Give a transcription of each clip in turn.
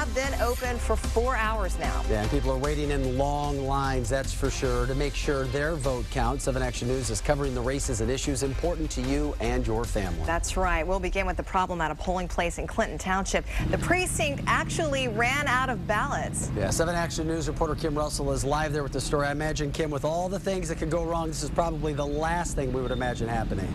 have been open for 4 hours now. Yeah, and people are waiting in long lines, that's for sure, to make sure their vote counts. 7 Action News is covering the races and issues important to you and your family. That's right. We'll begin with the problem at a polling place in Clinton Township. The precinct actually ran out of ballots. Yeah, 7 Action News reporter Kim Russell is live there with the story. I imagine, Kim, with all the things that could go wrong, this is probably the last thing we would imagine happening.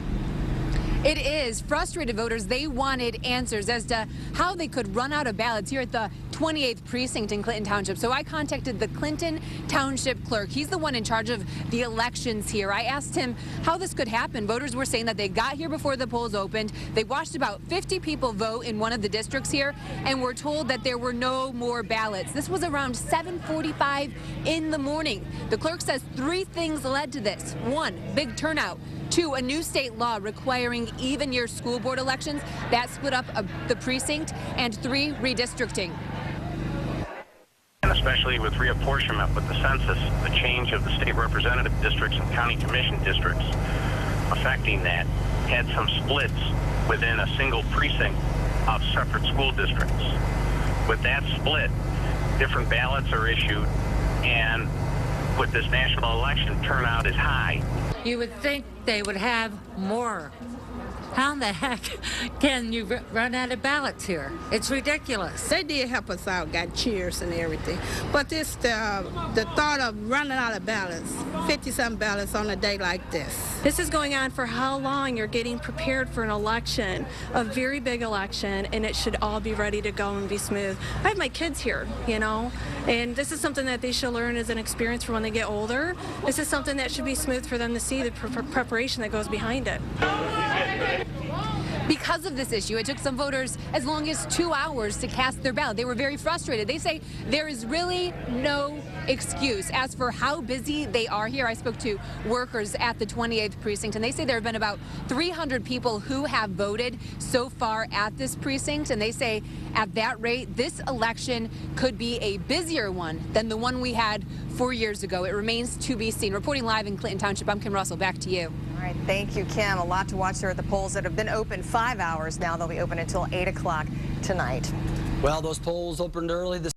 It is. Frustrated voters, they wanted answers as to how they could run out of ballots here at the 28th precinct in Clinton Township. So I contacted the Clinton Township clerk. He's the one in charge of the elections here. I asked him how this could happen. Voters were saying that they got here before the polls opened. They watched about 50 people vote in one of the districts here and were told that there were no more ballots. This was around 7:45 in the morning. The clerk says 3 things led to this. 1, big turnout. 2, a new state law requiring even-year school board elections that split up the precinct. And 3, redistricting. And especially with reapportionment with the census, the change of the state representative districts and county commission districts affecting that had some splits within a single precinct of separate school districts. With that split, different ballots are issued, and with this national election, turnout is high. You would think they would have more. How the heck can you run out of ballots here? It's ridiculous. They did help us out, got cheers and everything. But it's the thought of running out of ballots, 50-some ballots on a day like this. This is going on for how long? You're getting prepared for an election, a very big election, and it should all be ready to go and be smooth. I have my kids here, you know, and this is something that they should learn as an experience for when they get older. This is something that should be smooth for them to see the preparation that goes behind it. Because of this issue, it took some voters as long as 2 hours to cast their ballot. They were very frustrated. They say there is really no excuse. As for how busy they are here, I spoke to workers at the 28th precinct, and they say there have been about 300 people who have voted so far at this precinct, and they say at that rate, this election could be a busier one than the one we had 4 years ago. It remains to be seen. Reporting live in Clinton Township, I'm Kim Russell. Back to you. All right, thank you, Kim. A lot to watch there at the polls that have been open 5 hours now. They'll be open until 8 o'clock tonight. Well, those polls opened early this